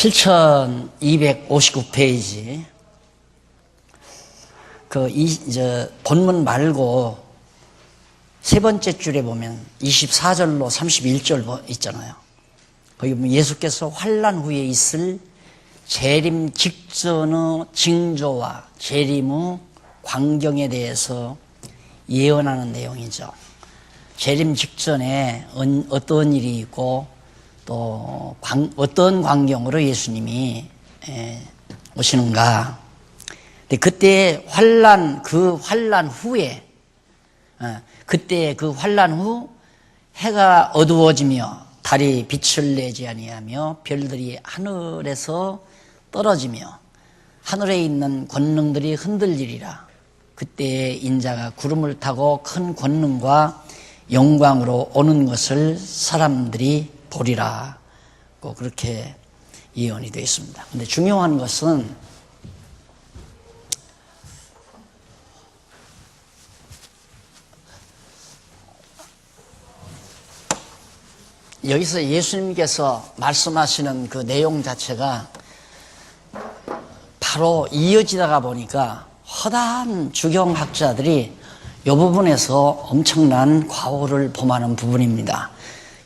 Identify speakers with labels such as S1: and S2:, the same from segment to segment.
S1: 7259페이지. 본문 말고 세 번째 줄에 보면 24절로 31절 있잖아요. 거기 보면 예수께서 환난 후에 있을 재림 직전의 징조와 재림 후 광경에 대해서 예언하는 내용이죠. 재림 직전에 어떤 일이 있고 또 어떤 광경으로 예수님이 오시는가. 근데 그때 그 환난 후에 그때 그 환난 후 해가 어두워지며 달이 빛을 내지 아니하며 별들이 하늘에서 떨어지며 하늘에 있는 권능들이 흔들리리라. 그때 인자가 구름을 타고 큰 권능과 영광으로 오는 것을 사람들이 보리라. 그렇게 예언이 되어 있습니다. 근데 중요한 것은 여기서 예수님께서 말씀하시는 그 내용 자체가 바로 이어지다가 보니까 허다한 주경학자들이 이 부분에서 엄청난 과오를 범하는 부분입니다.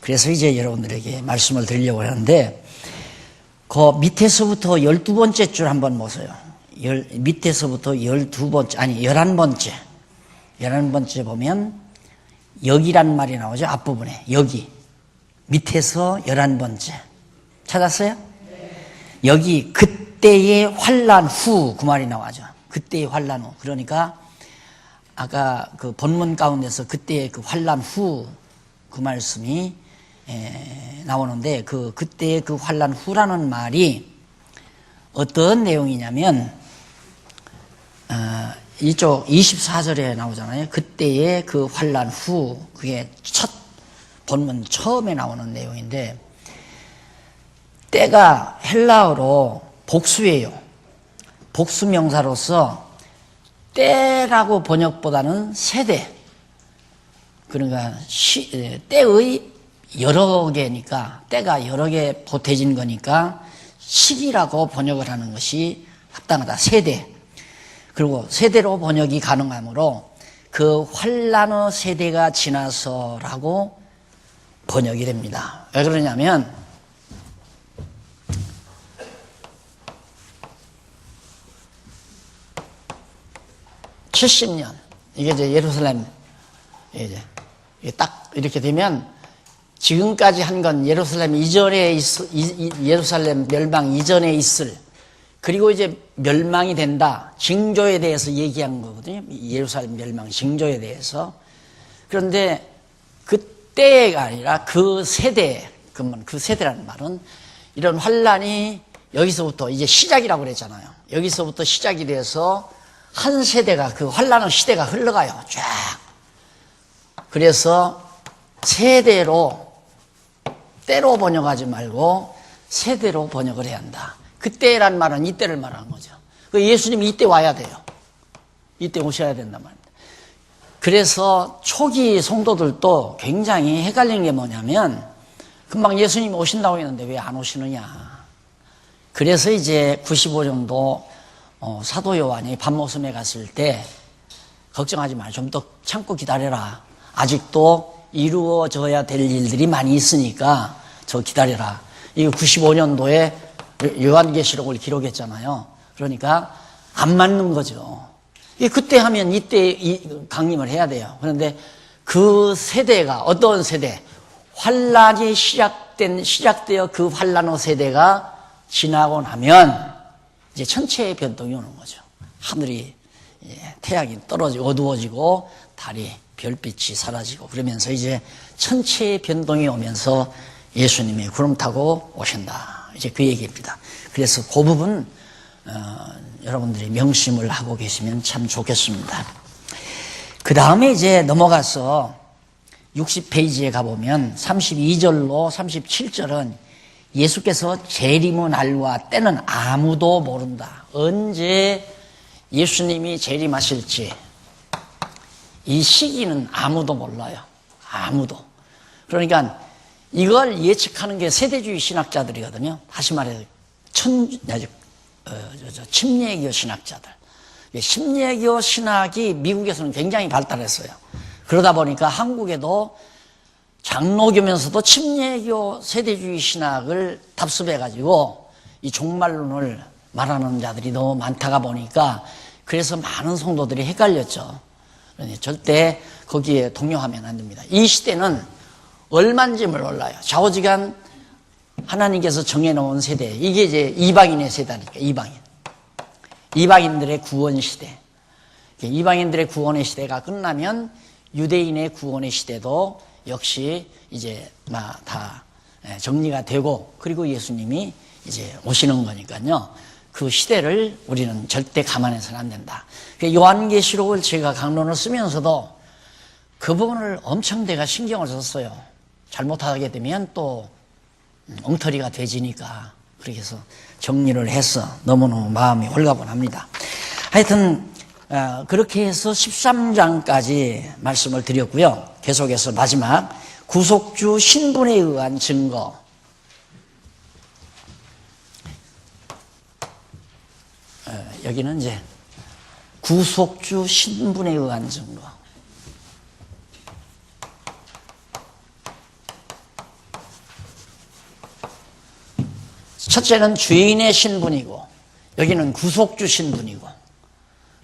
S1: 그래서 이제 여러분들에게 말씀을 드리려고 하는데, 그 밑에서부터 12번째 줄 한번 보세요. 밑에서부터 12번째, 아니 11번째. 11번째 보면 여기란 말이 나오죠. 앞부분에. 여기. 밑에서 11번째. 찾았어요? 여기 그때의 환난 후 그 말이 나와죠. 그때의 환난 후. 그러니까 아까 그 본문 가운데서 그때의 그 환난 후 그 말씀이 나오는데 그때의 그 환난 후라는 말이 어떤 내용이냐면 이쪽 24절에 나오잖아요. 그때의 그 환난 후, 그게 첫 본문 처음에 나오는 내용인데, 때가 헬라어로 복수예요. 복수 명사로서 때라고 번역보다는 세대, 그러니까 때의 여러 개니까, 때가 여러 개 보태진 거니까 시기라고 번역을 하는 것이 합당하다. 세대. 그리고 세대로 번역이 가능하므로 그 환난의 세대가 지나서라고 번역이 됩니다. 왜 그러냐면 (70년) 이게 이제 예루살렘 이제 딱 이렇게 되면 지금까지 한 건 예루살렘 이전에 예루살렘 멸망 이전에 있을, 그리고 이제 멸망이 된다, 징조에 대해서 얘기한 거거든요. 예루살렘 멸망 징조에 대해서. 그런데 그때가 아니라 그 세대, 그 세대라는 말은 이런 환난이 여기서부터 이제 시작이라고 그랬잖아요. 여기서부터 시작이 돼서 한 세대가, 그 환난의 시대가 흘러가요. 쫙. 그래서 세대로, 때로 번역하지 말고 세대로 번역을 해야 한다. 그때란 말은 이때를 말하는 거죠. 예수님이 이때 와야 돼요. 이때 오셔야 된단 말입니다. 그래서 초기 성도들도 굉장히 헷갈리는 게 뭐냐면, 금방 예수님이 오신다고 했는데 왜 안 오시느냐. 그래서 이제 95년도 사도 요한이 밤모섬에 갔을 때 걱정하지 마, 좀 더 참고 기다려라. 아직도 이루어져야 될 일들이 많이 있으니까 저 기다려라. 이거 95년도에 요한계시록을 기록했잖아요. 그러니까 안 맞는 거죠. 그때 하면 이때 강림을 해야 돼요. 그런데 그 세대가 어떤 세대? 환란이 시작되어 그 환란의 세대가 지나고 나면 이제 천체의 변동이 오는 거죠. 하늘이, 태양이 떨어지고 어두워지고 달이, 별빛이 사라지고, 그러면서 이제 천체의 변동이 오면서 예수님이 구름 타고 오신다. 이제 그 얘기입니다. 그래서 그 부분 여러분들이 명심을 하고 계시면 참 좋겠습니다. 그 다음에 이제 넘어가서 60페이지에 가보면 32절로 37절은 예수께서 재림의 날과 때는 아무도 모른다. 언제 예수님이 재림하실지 이 시기는 아무도 몰라요. 아무도. 그러니까 이걸 예측하는 게 세대주의 신학자들이거든요. 다시 말해서 침례교 신학자들. 침례교 신학이 미국에서는 굉장히 발달했어요. 그러다 보니까 한국에도 장로교면서도 침례교 세대주의 신학을 답습해가지고 이 종말론을 말하는 자들이 너무 많다가 보니까 그래서 많은 성도들이 헷갈렸죠. 그러니 절대 거기에 동요하면 안 됩니다. 이 시대는 얼마인지 몰라요. 좌우지간 하나님께서 정해놓은 세대. 이게 이제 이방인의 세대니까, 이방인. 이방인들의 구원 시대. 이방인들의 구원의 시대가 끝나면 유대인의 구원의 시대도 역시 이제 다 정리가 되고, 그리고 예수님이 이제 오시는 거니까요. 그 시대를 우리는 절대 감안해서는 안 된다. 요한계시록을 제가 강론을 쓰면서도 그 부분을 엄청 내가 신경을 썼어요. 잘못하게 되면 또 엉터리가 되지니까. 그렇게 해서 정리를 해서 너무너무 마음이 홀가분합니다. 하여튼 그렇게 해서 13장까지 말씀을 드렸고요. 계속해서 마지막 구속주 신분에 의한 증거. 여기는 이제 구속주 신분에 의한 증거. 첫째는 주인의 신분이고, 여기는 구속주 신분이고.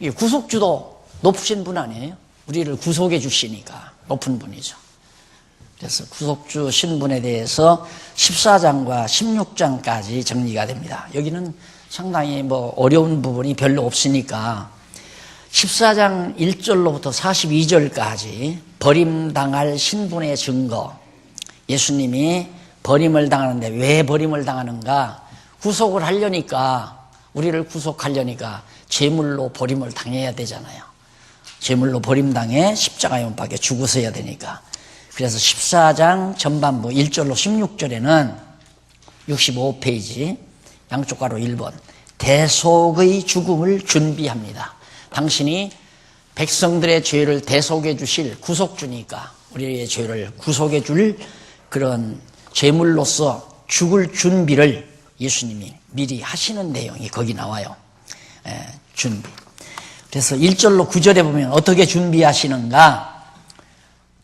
S1: 이 구속주도 높으신 분 아니에요? 우리를 구속해 주시니까 높은 분이죠. 그래서 구속주 신분에 대해서 14장과 16장까지 정리가 됩니다. 여기는 상당히 어려운 부분이 별로 없으니까 14장 1절로부터 42절까지 버림당할 신분의 증거. 예수님이 버림을 당하는데 왜 버림을 당하는가? 구속을 하려니까, 우리를 구속하려니까 제물로 버림을 당해야 되잖아요. 제물로 버림당해 십자가에 못 박혀 죽으셔야 되니까. 그래서 14장 전반부 1절로 16절에는 65페이지 양쪽 가로 1번 대속의 죽음을 준비합니다. 당신이 백성들의 죄를 대속해 주실 구속주니까 우리의 죄를 구속해 줄 그런 제물로서 죽을 준비를 예수님이 미리 하시는 내용이 거기 나와요. 준비. 그래서 1절로 9절에 보면 어떻게 준비하시는가?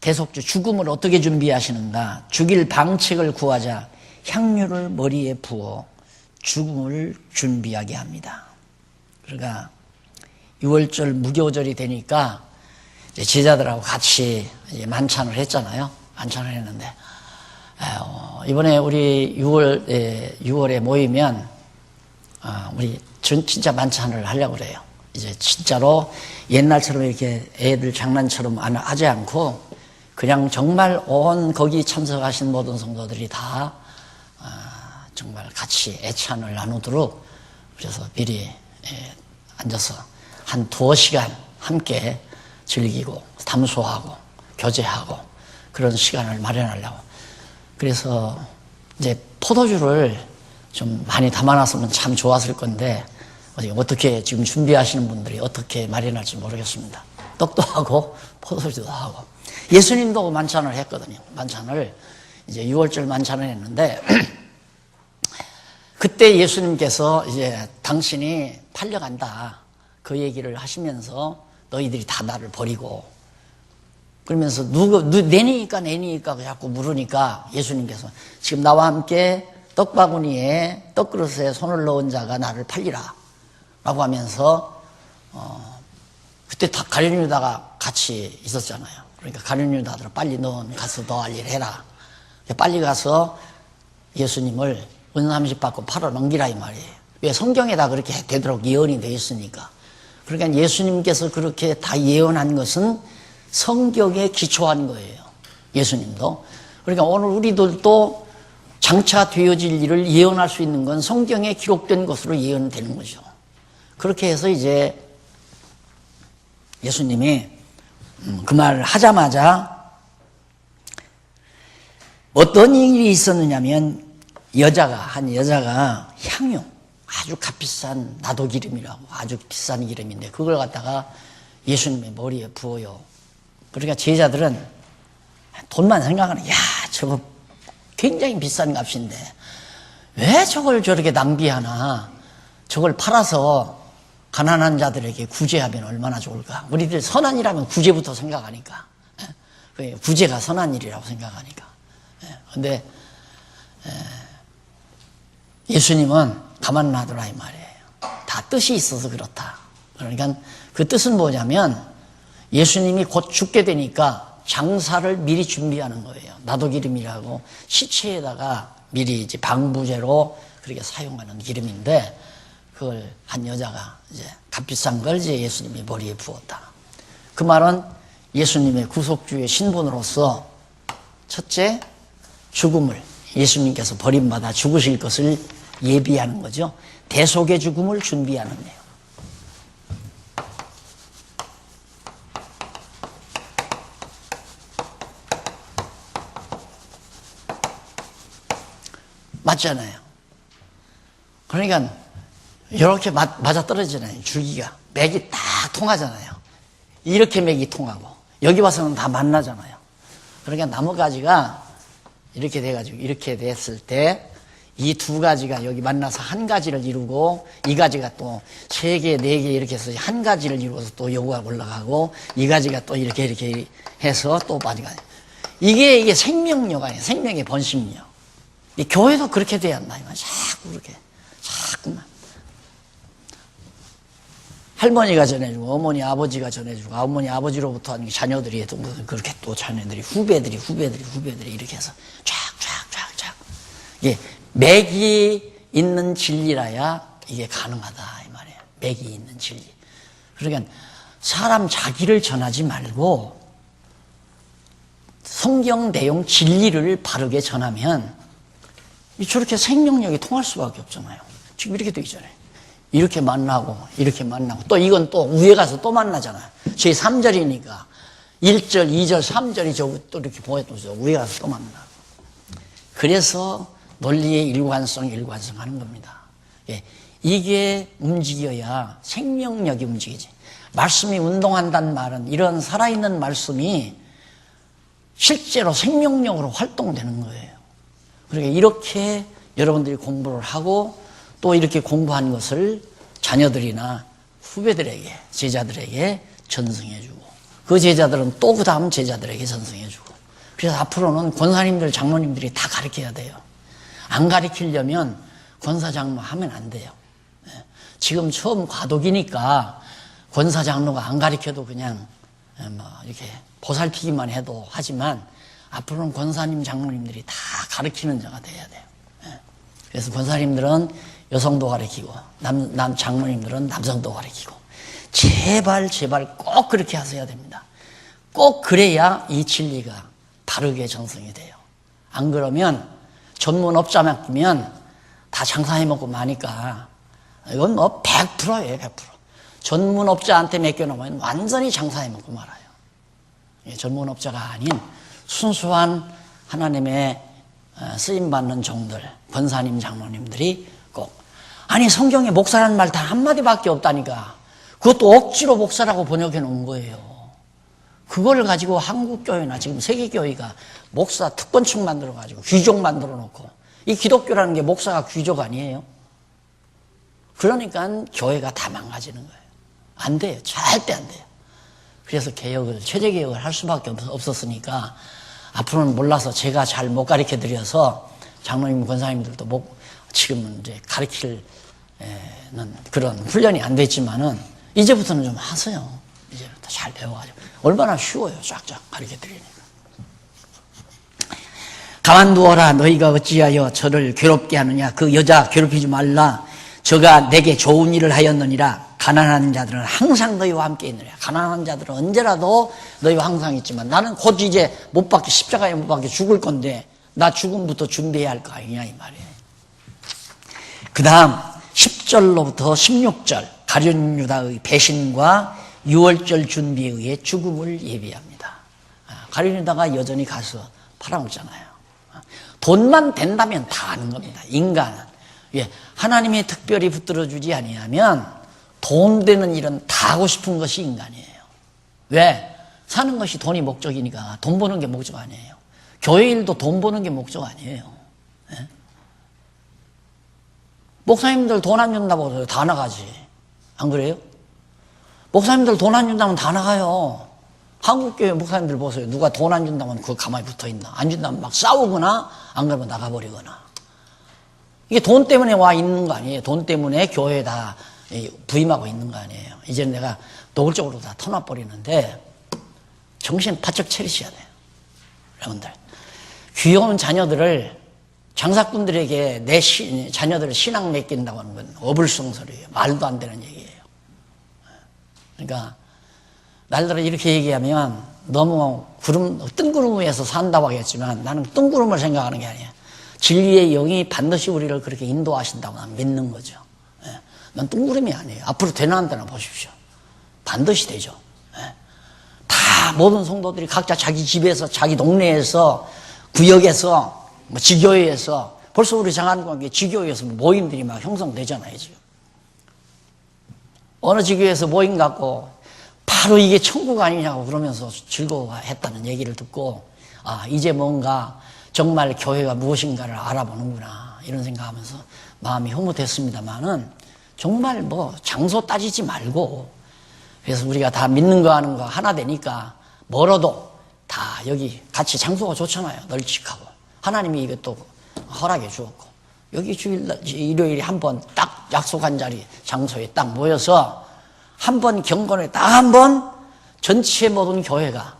S1: 대속주 죽음을 어떻게 준비하시는가? 죽일 방책을 구하자 향유를 머리에 부어 죽음을 준비하게 합니다. 그러니까 6월절 무교절이 되니까 제자들하고 같이 만찬을 했잖아요. 만찬을 했는데 이번에 우리 6월에 모이면 우리 진짜 만찬을 하려고 그래요. 이제 진짜로 옛날처럼 이렇게 애들 장난처럼 하지 않고 그냥 정말 온 거기 참석하신 모든 성도들이 다 정말 같이 애찬을 나누도록 그래서 미리 앉아서 한 2시간 함께 즐기고 담소하고 교제하고 그런 시간을 마련하려고. 그래서 이제 포도주를 좀 많이 담아놨으면 참 좋았을 건데 어떻게 지금 준비하시는 분들이 어떻게 마련할지 모르겠습니다. 떡도 하고 포도주도 하고. 예수님도 만찬을 했거든요. 만찬을 이제 6월절 만찬을 했는데 그때 예수님께서 이제 당신이 팔려간다 그 얘기를 하시면서 너희들이 다 나를 버리고 그러면서 내니까 자꾸 물으니까 예수님께서 지금 나와 함께 떡바구니에 떡그릇에 손을 넣은 자가 나를 팔리라 라고 하면서 그때 다 가룟 유다가 같이 있었잖아요. 그러니까 가룟 유다들 빨리 넌 가서 너 할 일 해라. 빨리 가서 예수님을 은삼십 받고 팔아 넘기라 이 말이에요. 왜 성경에다 그렇게 되도록 예언이 되어 있으니까. 그러니까 예수님께서 그렇게 다 예언한 것은 성경에 기초한 거예요. 예수님도. 그러니까 오늘 우리들도 장차 되어질 일을 예언할 수 있는 건 성경에 기록된 것으로 예언되는 거죠. 그렇게 해서 이제 예수님이 그 말을 하자마자 어떤 일이 있었느냐면 한 여자가 향유, 아주 값비싼 나도기름이라고 아주 비싼 기름인데 그걸 갖다가 예수님의 머리에 부어요. 그러니까 제자들은 돈만 생각하는, 야, 저거 굉장히 비싼 값인데 왜 저걸 저렇게 낭비하나? 저걸 팔아서 가난한 자들에게 구제하면 얼마나 좋을까? 우리들 선한 일하면 구제부터 생각하니까. 구제가 선한 일이라고 생각하니까. 근데 예수님은 가만 놔두라 이 말이에요. 다 뜻이 있어서 그렇다. 그러니까 그 뜻은 뭐냐면 예수님이 곧 죽게 되니까 장사를 미리 준비하는 거예요. 나도기름이라고 시체에다가 미리 이제 방부제로 그렇게 사용하는 기름인데 그걸 한 여자가 이제 값비싼 걸 이제 예수님이 머리에 부었다. 그 말은 예수님의 구속주의 신분으로서 첫째 죽음을 예수님께서 버림받아 죽으실 것을 예비하는 거죠. 대속의 죽음을 준비하는 거예요. 맞잖아요. 그러니까 이렇게 맞아 떨어지잖아요. 줄기가 맥이 딱 통하잖아요. 이렇게 맥이 통하고 여기 와서는 다 만나잖아요. 그러니까 나뭇가지가 이렇게 돼가지고 이렇게 됐을 때 이 두 가지가 여기 만나서 한 가지를 이루고 이 가지가 또 세 개, 네 개 이렇게 해서 한 가지를 이루어서 또 여기가 올라가고 이 가지가 또 이렇게 해서 또 빠지가 이게 생명력 아니에요. 생명의 번식력. 이 교회도 그렇게 돼야 한다. 자꾸 그렇게 자꾸만 할머니가 전해주고 어머니 아버지가 전해주고 어머니 아버지로부터 하는 자녀들이 또 그렇게 또 자녀들이 후배들이 이렇게 해서 쫙 이게 맥이 있는 진리라야 이게 가능하다 이 말이에요. 맥이 있는 진리. 그러니까 사람 자기를 전하지 말고 성경 내용 진리를 바르게 전하면 저렇게 생명력이 통할 수밖에 없잖아요. 지금 이렇게 되어 있잖아요. 이렇게 만나고 또 이건 또 위에 가서 또 만나잖아요. 저희 3절이니까 1절, 2절, 3절이 저기 또 이렇게 보여줘서 위에 가서 또 만나고. 그래서 논리의 일관성 하는 겁니다. 예, 이게 움직여야 생명력이 움직이지. 말씀이 운동한다는 말은 이런 살아있는 말씀이 실제로 생명력으로 활동되는 거예요. 그러니까 이렇게 여러분들이 공부를 하고 또 이렇게 공부한 것을 자녀들이나 후배들에게, 제자들에게 전승해주고 그 제자들은 또 그 다음 제자들에게 전승해주고 그래서 앞으로는 권사님들, 장로님들이 다 가르쳐야 돼요. 안 가르치려면 권사, 장로 하면 안 돼요. 지금 처음 과도기니까 권사, 장로가 안 가르쳐도 그냥 이렇게 보살피기만 해도 하지만 앞으로는 권사님, 장로님들이 다 가르치는 자가 돼야 돼요. 그래서 권사님들은 여성도 가르치고 장로님들은 남성도 가르치고 제발 꼭 그렇게 하셔야 됩니다. 꼭 그래야 이 진리가 바르게 전승이 돼요. 안 그러면 전문업자 맡기면 다 장사해 먹고 마니까 이건 뭐 100%예요. 100%. 전문업자한테 맡겨놓으면 완전히 장사해 먹고 말아요. 전문업자가 아닌 순수한 하나님의 쓰임받는 종들, 권사님, 장로님들이 꼭 아니 성경에 목사라는 말 단 한마디밖에 없다니까 그것도 억지로 목사라고 번역해 놓은 거예요. 그걸 가지고 한국교회나 지금 세계교회가 목사 특권층 만들어가지고 귀족 만들어 놓고 이 기독교라는 게 목사가 귀족 아니에요? 그러니까 교회가 다 망가지는 거예요. 안 돼요. 절대 안 돼요. 그래서 체제개혁을 할 수밖에 없었으니까 앞으로는 몰라서 제가 잘 못 가르쳐 드려서 장로님, 권사님들도 지금은 이제 가르치는 그런 훈련이 안 됐지만은 이제부터는 좀 하세요. 이제부터 잘 배워가지고. 얼마나 쉬워요. 쫙쫙 가르쳐 드리니까. 가만두어라. 너희가 어찌하여 저를 괴롭게 하느냐. 그 여자 괴롭히지 말라. 저가 내게 좋은 일을 하였느니라. 가난한 자들은 항상 너희와 함께 있느니라. 가난한 자들은 언제라도 너희와 항상 있지만 나는 곧 이제 십자가에 못 박혀 죽을 건데 나 죽음부터 준비해야 할 거 아니냐 이 말이에요. 그 다음 10절로부터 16절 가룟 유다의 배신과 유월절 준비에 의해 죽음을 예비합니다. 가룟 유다가 여전히 가서 팔아먹잖아요. 돈만 된다면 다 아는 겁니다. 인간은 하나님이 특별히 붙들어주지 아니하면 돈 되는 일은 다 하고 싶은 것이 인간이에요. 왜? 사는 것이 돈이 목적이니까 돈 버는 게 목적 아니에요. 교회 일도 돈 버는 게 목적 아니에요. 목사님들 돈 안 준다고 다 나가지. 안 그래요? 목사님들 돈 안 준다면 다 나가요. 한국교회 목사님들 보세요. 누가 돈 안 준다면 그거 가만히 붙어 있나? 안 준다면 막 싸우거나 안 그러면 나가버리거나. 이게 돈 때문에 와 있는 거 아니에요. 돈 때문에 교회에 다 부임하고 있는 거 아니에요. 이제 내가 노골적으로 다 터놔버리는데 정신 바짝 차리셔야 돼요. 여러분들. 귀여운 자녀들을 장사꾼들에게 내 자녀들을 신앙 맡긴다고 하는 건 어불성설이에요. 말도 안 되는 얘기예요. 그러니까 날들은 이렇게 얘기하면 너무 뜬구름 위에서 산다고 하겠지만 나는 뜬구름을 생각하는 게 아니에요. 진리의 영이 반드시 우리를 그렇게 인도하신다고 나는 믿는 거죠. 난 뜬구름이 아니에요. 앞으로 되나 안 되나 보십시오. 반드시 되죠. 다 모든 성도들이 각자 자기 집에서 자기 동네에서 구역에서 뭐 지교회에서 벌써 우리 장안관계 지교회에서 모임들이 막 형성되잖아요. 지금 어느 지교회에서 모임 갖고 바로 이게 천국 아니냐고 그러면서 즐거워했다는 얘기를 듣고 아 이제 뭔가 정말 교회가 무엇인가를 알아보는구나 이런 생각하면서 마음이 흐뭇했습니다만은 정말 뭐 장소 따지지 말고 그래서 우리가 다 믿는 거 하는 거 하나 되니까 멀어도 다 여기 같이 장소가 좋잖아요. 널찍하고 하나님이 이것도 허락해 주었고 여기 일요일에 한 번 딱 약속한 자리 장소에 딱 모여서 한 번 경건에 딱 한 번 전체 모든 교회가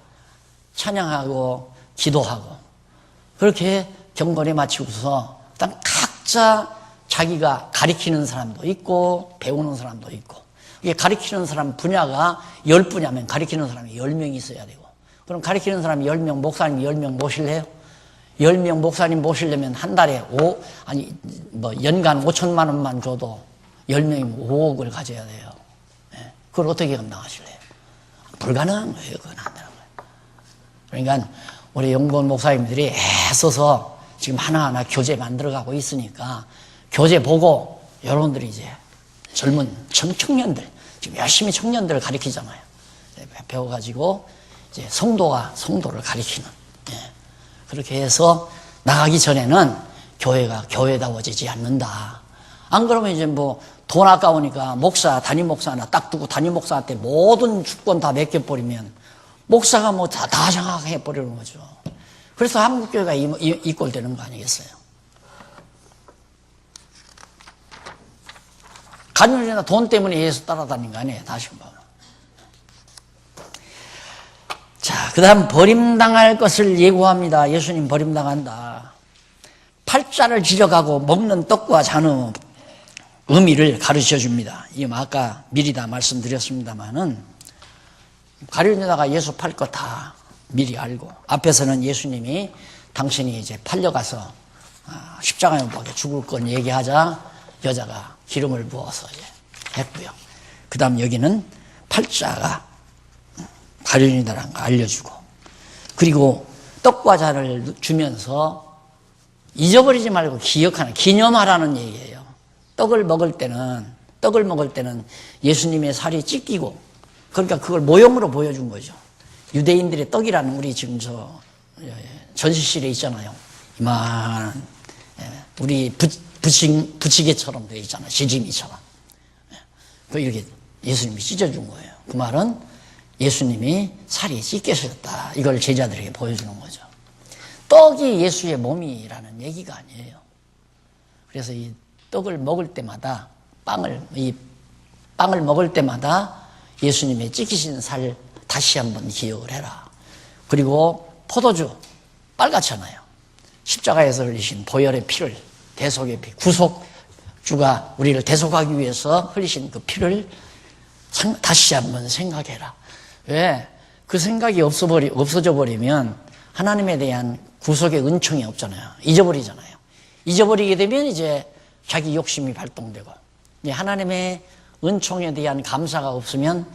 S1: 찬양하고 기도하고 그렇게 경건에 마치고서 딱 각자 자기가 가리키는 사람도 있고 배우는 사람도 있고 이게 가리키는 사람 분야가 10분야면 가리키는 사람이 10명이 있어야 되고 그럼 가리키는 사람이 10명 목사님 10명 모실래요? 10명 목사님 모시려면 한 달에 연간 5천만 원만 줘도 10명이면 5억을 가져야 돼요. 그걸 어떻게 감당하실래요? 불가능한 거예요. 그건 안 되는 거예요. 그러니까 우리 영본 목사님들이 애써서 지금 하나하나 교재 만들어가고 있으니까 교재 보고 여러분들이 이제 젊은 청년들 지금 열심히 청년들을 가리키잖아요. 배워가지고 이제 성도가 성도를 가리키는 그렇게 해서 나가기 전에는 교회가 교회다워지지 않는다. 안 그러면 이제 뭐 돈 아까우니까 담임 목사 하나 딱 두고 담임 목사한테 모든 주권 다 맡겨버리면 목사가 뭐 다 장악해버리는 거죠. 그래서 한국교회가 이 꼴 되는 거 아니겠어요? 간요일이나 돈 때문에 예수 따라다니는 거 아니에요? 다시 한번. 자, 그 다음 버림당할 것을 예고합니다. 예수님 버림당한다. 팔자를 지려가고 먹는 떡과 잔의 의미를 가르쳐 줍니다. 이건 아까 미리 다 말씀드렸습니다만은 가룟유다가 예수 팔 거 다 미리 알고 앞에서는 예수님이 당신이 이제 팔려가서 십자가에 못 박혀 죽을 건 얘기하자 여자가 기름을 부어서 이제 했고요. 그 다음 여기는 팔자가 가룟유다라는 거 알려주고 그리고 떡과 잔을 주면서 잊어버리지 말고 기념하라는 얘기예요. 떡을 먹을 때는 예수님의 살이 찢기고 그러니까 그걸 모형으로 보여준 거죠. 유대인들의 떡이라는 우리 지금 전시실에 있잖아요. 이만한 우리 부치개처럼 되어 있잖아요. 시지미처럼. 그 이렇게 예수님이 찢어준 거예요. 그 말은 예수님이 살이 찢겨졌다. 이걸 제자들에게 보여주는 거죠. 떡이 예수의 몸이라는 얘기가 아니에요. 그래서 이 떡을 먹을 때마다 빵을 먹을 때마다 예수님의 찢기신 살 다시 한번 기억을 해라. 그리고 포도주 빨갛잖아요. 십자가에서 흘리신 보혈의 피를 대속의 피, 구속주가 우리를 대속하기 위해서 흘리신 그 피를 다시 한번 생각해라. 왜? 그 생각이 없어져 버리면 하나님에 대한 구속의 은총이 없잖아요. 잊어버리잖아요. 잊어버리게 되면 이제 자기 욕심이 발동되고 하나님의 은총에 대한 감사가 없으면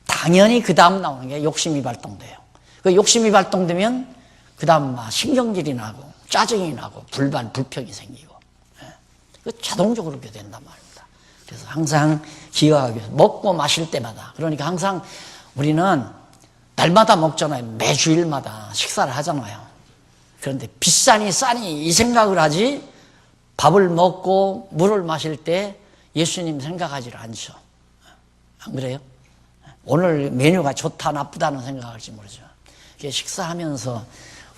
S1: 당연히 그 다음 나오는 게 욕심이 발동돼요. 그 욕심이 발동되면 그 다음 막 신경질이 나고 짜증이 나고 불평이 생기고 그 자동적으로 그렇게 된단 말입니다. 그래서 항상 기억하기 위해서 먹고 마실 때마다 그러니까 항상 우리는 날마다 먹잖아요. 매주일마다 식사를 하잖아요. 그런데 비싸니 싸니 이 생각을 하지 밥을 먹고 물을 마실 때 예수님 생각하지를 않죠. 안 그래요? 오늘 메뉴가 좋다 나쁘다는 생각할지 모르죠. 식사하면서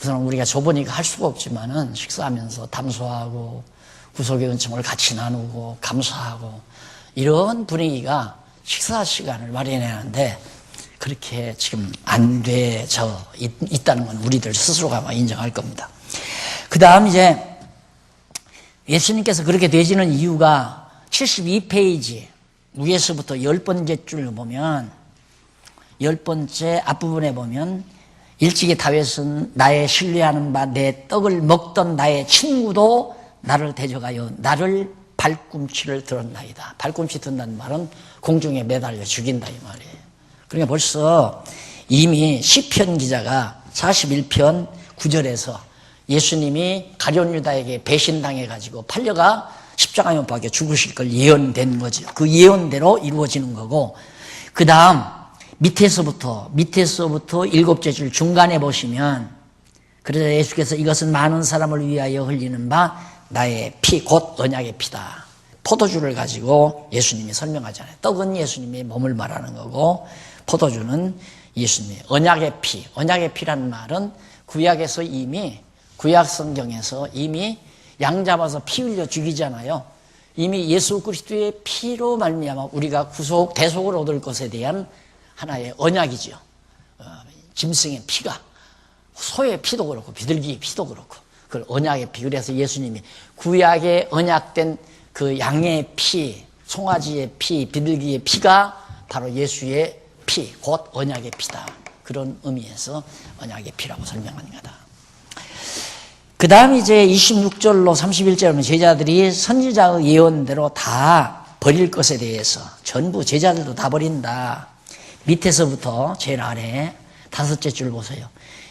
S1: 우선 우리가 좁으니까 할 수가 없지만은 식사하면서 담소하고 구속의 은총을 같이 나누고 감사하고 이런 분위기가 식사 시간을 마련해야 하는데 그렇게 지금 안 돼져 있다는 건 우리들 스스로가 아마 인정할 겁니다. 그 다음 이제 예수님께서 그렇게 되지는 이유가 72페이지 위에서부터 10번째 줄을 보면 10번째 앞부분에 보면 일찍이 다윗은 나의 신뢰하는 바 내 떡을 먹던 나의 친구도 나를 대적하여 나를 발꿈치를 들었나이다. 발꿈치 든다는 말은 공중에 매달려 죽인다 이 말이에요. 그러니까 벌써 이미 시편 기자가 41편 9절에서 예수님이 가룟 유다에게 배신당해가지고 팔려가 십자가에 못 박혀 죽으실 걸 예언된 거죠. 그 예언대로 이루어지는 거고, 그 다음 밑에서부터 7째 줄 중간에 보시면, 그래서 예수께서 이것은 많은 사람을 위하여 흘리는 바 나의 피 곧 언약의 피다. 포도주를 가지고 예수님이 설명하잖아요. 떡은 예수님의 몸을 말하는 거고 포도주는 예수님의 언약의 피. 언약의 피라는 말은 구약에서 이미 구약 성경에서 이미 양 잡아서 피 흘려 죽이잖아요. 이미 예수 그리스도의 피로 말미암아 우리가 구속 대속을 얻을 것에 대한 하나의 언약이죠. 짐승의 피가 소의 피도 그렇고 비둘기의 피도 그렇고 그걸 언약의 피. 그래서 예수님이 구약에 언약된 그 양의 피, 송아지의 피, 비둘기의 피가 바로 예수의 피, 곧 언약의 피다. 그런 의미에서 언약의 피라고 설명하는 거다. 그 다음 이제 26절로 31절에 보면 제자들이 선지자의 예언대로 다 버릴 것에 대해서 전부 제자들도 다 버린다. 밑에서부터 제일 아래 5째 줄 보세요.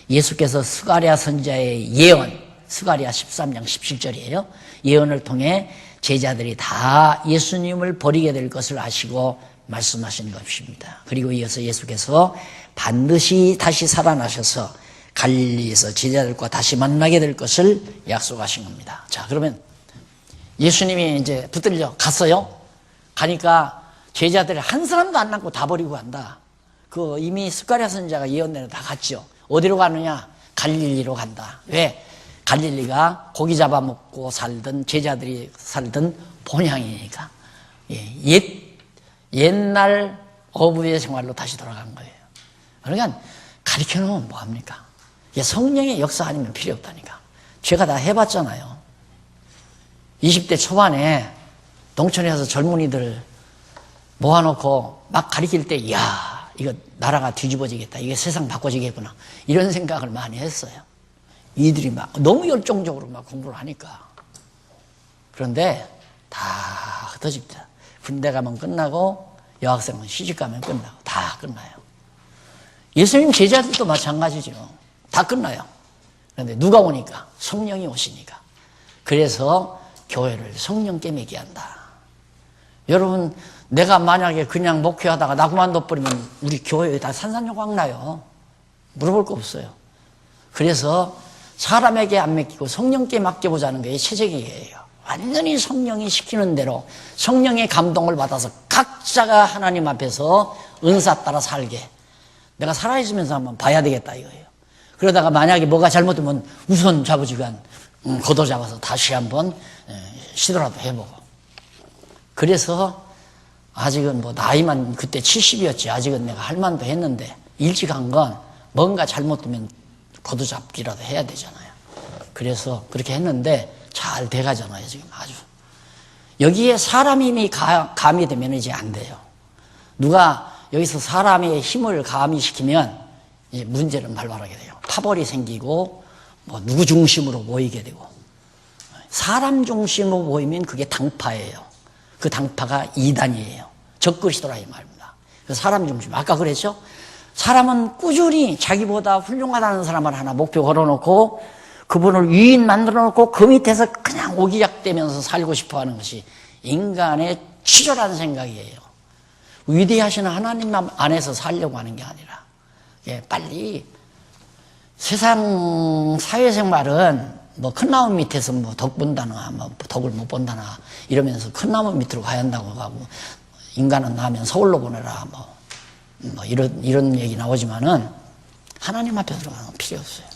S1: 예수께서 스가랴 선지자의 예언, 스가랴 13장 17절이에요. 예언을 통해 제자들이 다 예수님을 버리게 될 것을 아시고 말씀하신 것입니다. 그리고 이어서 예수께서 반드시 다시 살아나셔서 갈릴리에서 제자들과 다시 만나게 될 것을 약속하신 겁니다. 자, 그러면 예수님이 이제 붙들려 갔어요. 가니까 제자들이 한 사람도 안 남고 다 버리고 간다. 그 이미 스가랴 선지자가 예언대로 다 갔죠. 어디로 가느냐? 갈릴리로 간다. 왜? 갈릴리가 고기 잡아먹고 살던 제자들이 살던 본향이니까. 옛날 어부의 생활로 다시 돌아간 거예요. 그러니까 가르쳐 놓으면 뭐합니까? 성령의 역사 아니면 필요 없다니까. 제가 다 해봤잖아요. 20대 초반에 농촌에 가서 젊은이들 모아놓고 막 가르칠 때 이야 이거 나라가 뒤집어지겠다. 이게 세상 바꿔지겠구나. 이런 생각을 많이 했어요. 이들이 막 너무 열정적으로 막 공부를 하니까. 그런데 다 흩어집니다. 군대 가면 끝나고 여학생은 시집 가면 끝나고 다 끝나요. 예수님 제자들도 마찬가지죠. 다 끝나요. 그런데 누가 오니까? 성령이 오시니까. 그래서 교회를 성령께 매게 한다. 여러분 내가 만약에 그냥 목회하다가 나 그만둬버리면 우리 교회에 다 산산조각 나요. 물어볼 거 없어요. 그래서 사람에게 안 맡기고 성령께 맡겨보자는 게 최적이에요. 완전히 성령이 시키는 대로 성령의 감동을 받아서 각자가 하나님 앞에서 은사 따라 살게. 내가 살아있으면서 한번 봐야 되겠다 이거예요. 그러다가 만약에 뭐가 잘못되면 우선 잡아주간 걷어 잡아서 다시 한번 시도라도 해보고. 그래서 아직은 뭐 나이만 그때 70이었지 아직은 내가 할 만도 했는데 일찍 한 건 뭔가 잘못되면 걷어잡기라도 해야 되잖아요. 그래서 그렇게 했는데 잘 돼가잖아요 지금 아주. 여기에 사람이 이미 가미되면 이제 안 돼요. 누가 여기서 사람의 힘을 가미시키면 이제 문제는 발발하게 돼요. 파벌이 생기고 뭐 누구 중심으로 모이게 되고. 사람 중심으로 모이면 그게 당파예요. 그 당파가 이단이에요. 적그리스도라 이 말입니다. 사람 중심. 아까 그랬죠? 사람은 꾸준히 자기보다 훌륭하다는 사람을 하나 목표 걸어놓고 그분을 위인 만들어 놓고 그 밑에서 그냥 오기약대면서 살고 싶어 하는 것이 인간의 치졸한 생각이에요. 위대하신 하나님 안에서 살려고 하는 게 아니라 빨리 세상 사회생활은 뭐 큰 나무 밑에서 뭐 덕 본다나 뭐 덕을 못 본다나 이러면서 큰 나무 밑으로 가야 한다고 하고 인간은 나면 서울로 보내라 뭐 이런 얘기 나오지만은 하나님 앞에 들어가는 필요 없어요.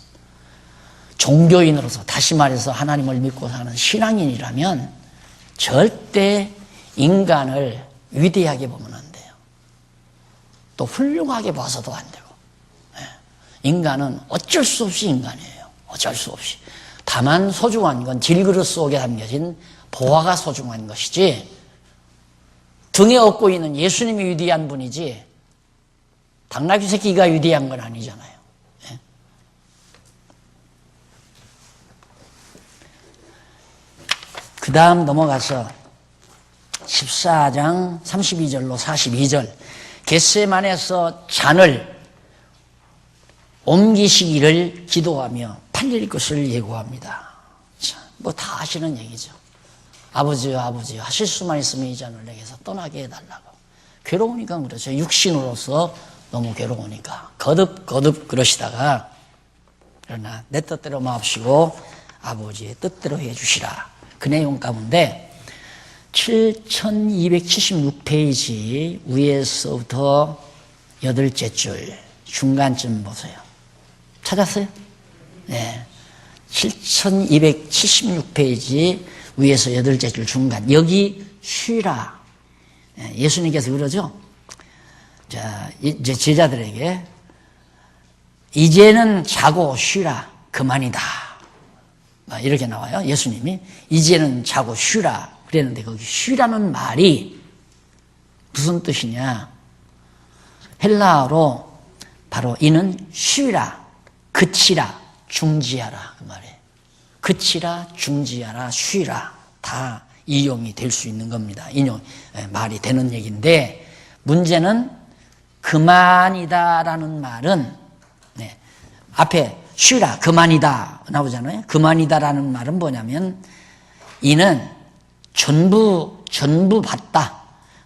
S1: 종교인으로서 다시 말해서 하나님을 믿고 사는 신앙인이라면 절대 인간을 위대하게 보면 안 돼요. 또 훌륭하게 봐서도 안 되고. 인간은 어쩔 수 없이 인간이에요. 어쩔 수 없이. 다만 소중한 건 질그릇 속에 담겨진 보화가 소중한 것이지 등에 업고 있는 예수님이 위대한 분이지 당나귀 새끼가 위대한 건 아니잖아요. 그 다음 넘어가서 14장 32절로 42절 겟세마네에서 잔을 옮기시기를 기도하며 팔릴 것을 예고합니다. 뭐 다 아시는 얘기죠. 아버지요 아버지요 하실 수만 있으면 이 잔을 내게서 떠나게 해달라고. 괴로우니까 그렇죠. 육신으로서 너무 괴로우니까 거듭 그러시다가 그러나 내 뜻대로 마옵시고 아버지의 뜻대로 해주시라. 그 내용 가운데 7276페이지 위에서부터 8째 줄 중간쯤 보세요. 찾았어요? 네. 7276페이지 위에서 8째 줄 중간. 여기 쉬라. 예수님께서 그러죠? 자, 이제 제자들에게 이제는 자고 쉬라. 그만이다. 이렇게 나와요. 예수님이 이제는 자고 쉬라 그랬는데 거기 쉬라는 말이 무슨 뜻이냐? 헬라어로 바로 이는 쉬라, 그치라, 중지하라 그 말이에요. 그치라, 중지하라, 쉬라 다 이용이 될 수 있는 겁니다. 말이 되는 얘기인데 문제는 그만이다라는 말은 앞에 쉬라, 그만이다 나오잖아요. 그만이다라는 말은 뭐냐면 이는 전부 받다,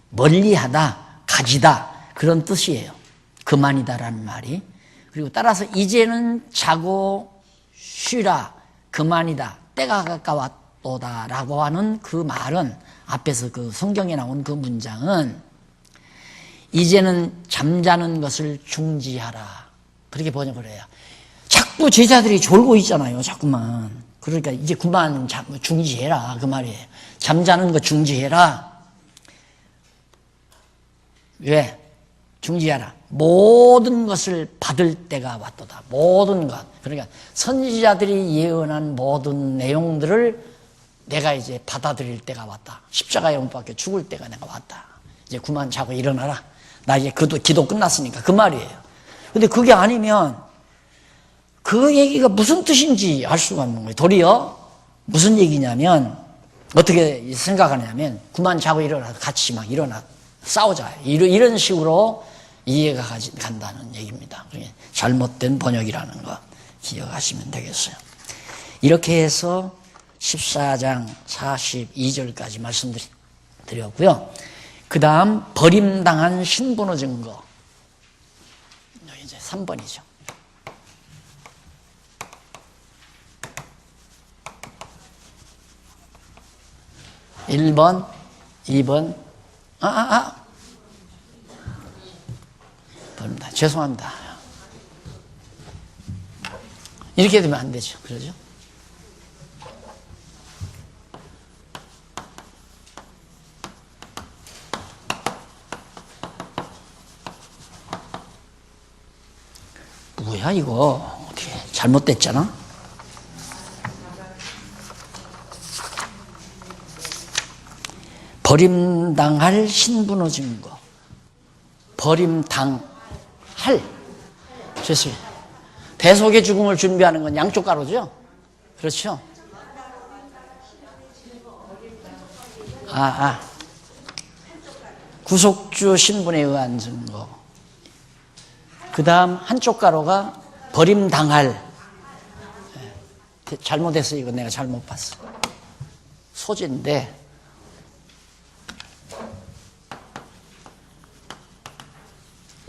S1: 멀리하다, 가지다 그런 뜻이에요. 그만이다라는 말이. 그리고 따라서 이제는 자고 쉬라, 그만이다, 때가 가까웠도다라고 하는 그 말은 앞에서 그 성경에 나온 그 문장은 이제는 잠자는 것을 중지하라 그렇게 번역을 해요. 자꾸 제자들이 졸고 있잖아요. 자꾸만. 그러니까 이제 그만 중지해라 그 말이에요. 잠자는 거 중지해라. 왜? 중지하라. 모든 것을 받을 때가 왔도다. 모든 것. 그러니까 선지자들이 예언한 모든 내용들을 내가 이제 받아들일 때가 왔다. 십자가에 못 박혀 죽을 때가 내가 왔다. 이제 그만 자고 일어나라. 나 이제 기도 끝났으니까 그 말이에요. 근데 그게 아니면 그 얘기가 무슨 뜻인지 알 수가 없는 거예요. 도리어 무슨 얘기냐면 어떻게 생각하냐면 그만 자고 일어나 같이 막 일어나 싸우자 이런 식으로 이해가 간다는 얘기입니다. 잘못된 번역이라는 거 기억하시면 되겠어요. 이렇게 해서 14장 42절까지 말씀드렸고요. 그 다음 버림당한 신분의 증거 여기 이제 3번이죠. 1번, 2번, 버립니다. 죄송합니다. 이렇게 되면 안 되죠. 그러죠? 뭐야, 이거. 어떻게 잘못됐잖아? 버림당할 신분의 증거. 버림당할. 죄송해요. 대속의 죽음을 준비하는 건 양쪽 가로죠? 그렇죠? 구속주 신분에 의한 증거. 그 다음 한쪽 가로가 버림당할. 잘못했어요. 이거 내가 잘못 봤어. 소재인데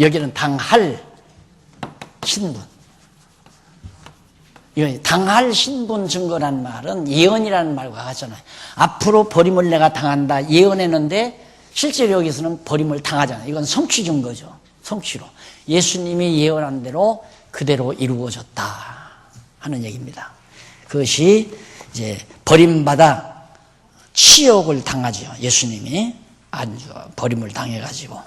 S1: 여기는 당할 신분. 당할 신분 증거란 말은 예언이라는 말과 같잖아요. 앞으로 버림을 내가 당한다 예언했는데 실제로 여기서는 버림을 당하잖아요. 이건 성취 증거죠. 성취로. 예수님이 예언한 대로 그대로 이루어졌다 하는 얘기입니다. 그것이 이제 버림받아 치욕을 당하죠. 예수님이 아주 버림을 당해가지고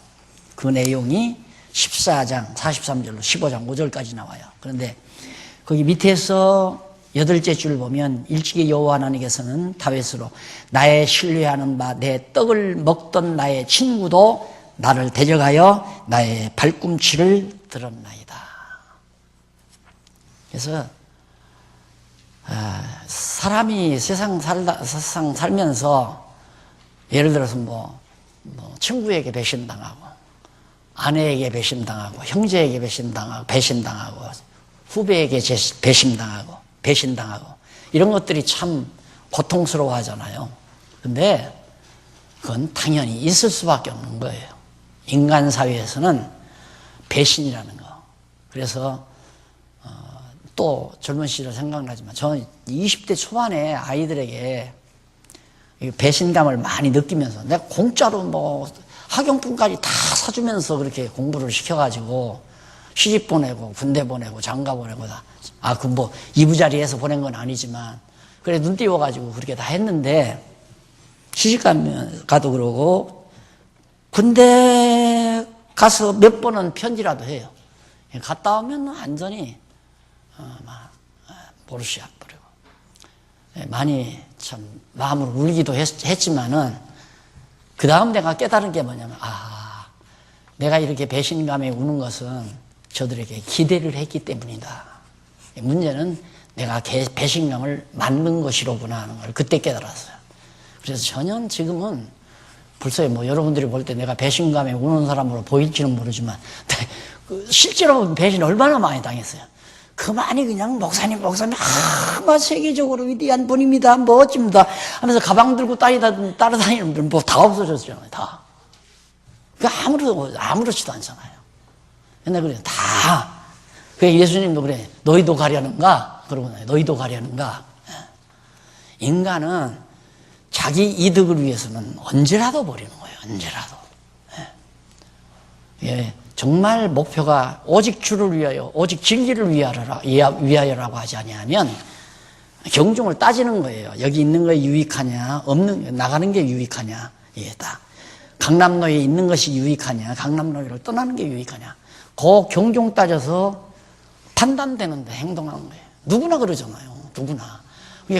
S1: 그 내용이 14장 43절로 15장 5절까지 나와요. 그런데 거기 밑에서 8째 줄 보면 일찍이 여호와 하나님께서는 다윗으로 나의 신뢰하는 바 내 떡을 먹던 나의 친구도 나를 대적하여 나의 발꿈치를 들었나이다. 그래서 사람이 세상 살면서 예를 들어서 뭐 친구에게 배신당하고 아내에게 배신당하고 형제에게 배신당하고 후배에게 배신당하고 이런 것들이 참 고통스러워 하잖아요. 근데 그건 당연히 있을 수밖에 없는 거예요. 인간 사회에서는 배신이라는 거. 그래서 또 젊은 시절 생각나지만 저는 20대 초반에 아이들에게 배신감을 많이 느끼면서 내가 공짜로 뭐 학용품까지 다 사주면서 그렇게 공부를 시켜가지고 시집 보내고 군대 보내고 장가 보내고 다. 그 뭐 이부자리에서 보낸 건 아니지만 그래 눈 띄워가지고 그렇게 다 했는데 시집 가도 그러고 군대 가서 몇 번은 편지라도 해요. 갔다 오면 완전히 모르시아 버리고 많이 참 마음으로 울기도 했지만은 그 다음 내가 깨달은 게 뭐냐면 내가 이렇게 배신감에 우는 것은 저들에게 기대를 했기 때문이다. 문제는 내가 배신감을 만든 것이로구나 하는 걸 그때 깨달았어요. 그래서 전혀 지금은 벌써 뭐 여러분들이 볼 때 내가 배신감에 우는 사람으로 보일지는 모르지만 실제로 배신 얼마나 많이 당했어요. 그만이 그냥 목사님 막 세계적으로 위대한 분입니다. 멋집니다. 하면서 가방 들고 따라다니는 분들 뭐 다 없어졌잖아요. 다. 아무렇지도 않잖아요. 옛날에 그래 다. 그래 예수님도 그래 너희도 가려는가? 그러고 너희도 가려는가? 인간은 자기 이득을 위해서는 언제라도 버리는 거예요. 언제라도. 예. 정말 목표가 오직 주를 위하여 오직 진리를 위하여라고 하지 아니하면 경중을 따지는 거예요. 여기 있는 거에 유익하냐 나가는 게 유익하냐 이게다. 강남로에 있는 것이 유익하냐 강남로를 떠나는 게 유익하냐 그 경중 따져서 판단되는데 행동하는 거예요. 누구나 그러잖아요. 누구나.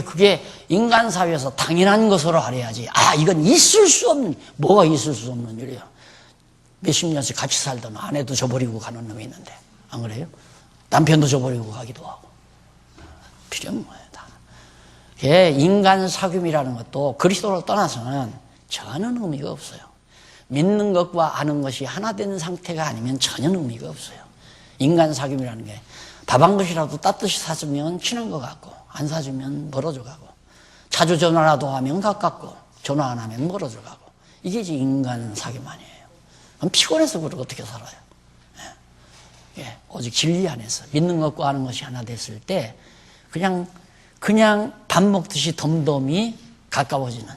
S1: 그게 인간 사회에서 당연한 것으로 알아야지 이건 있을 수 없는 뭐가 있을 수 없는 일이에요. 몇십 년씩 같이 살던 아내도 저버리고 가는 놈이 있는데 안 그래요? 남편도 저버리고 가기도 하고 필요 없는 거예요. 다. 인간 사귐이라는 것도 그리스도로 떠나서는 전혀 의미가 없어요. 믿는 것과 아는 것이 하나 된 상태가 아니면 전혀 의미가 없어요. 인간 사귐이라는 게 밥 한 그릇이라도 따뜻이 사주면 친한 것 같고 안 사주면 멀어져 가고 자주 전화라도 하면 가깝고 전화 안 하면 멀어져 가고 이게 이제 인간 사귐 아니에요. 피곤해서 그러고 어떻게 살아요? 오직 진리 안에서 믿는 것과 아는 것이 하나 됐을 때 그냥 밥 먹듯이 덤덤히 가까워지는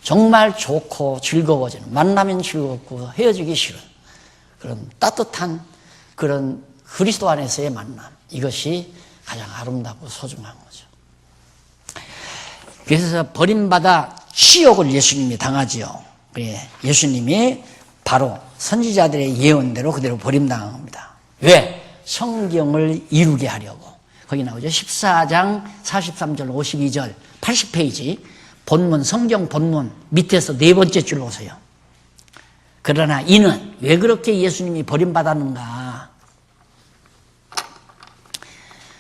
S1: 정말 좋고 즐거워지는 만나면 즐겁고 헤어지기 싫은 그런 따뜻한 그런 그리스도 안에서의 만남 이것이 가장 아름답고 소중한 거죠. 그래서 버림받아 치욕을 예수님이 당하지요. 예수님이 바로 선지자들의 예언대로 그대로 버림당한 겁니다. 왜? 성경을 이루게 하려고. 거기 나오죠. 14장 43절 52절 80페이지 본문 성경 본문 밑에서 네 번째 줄로 오세요. 그러나 이는 왜 그렇게 예수님이 버림받았는가?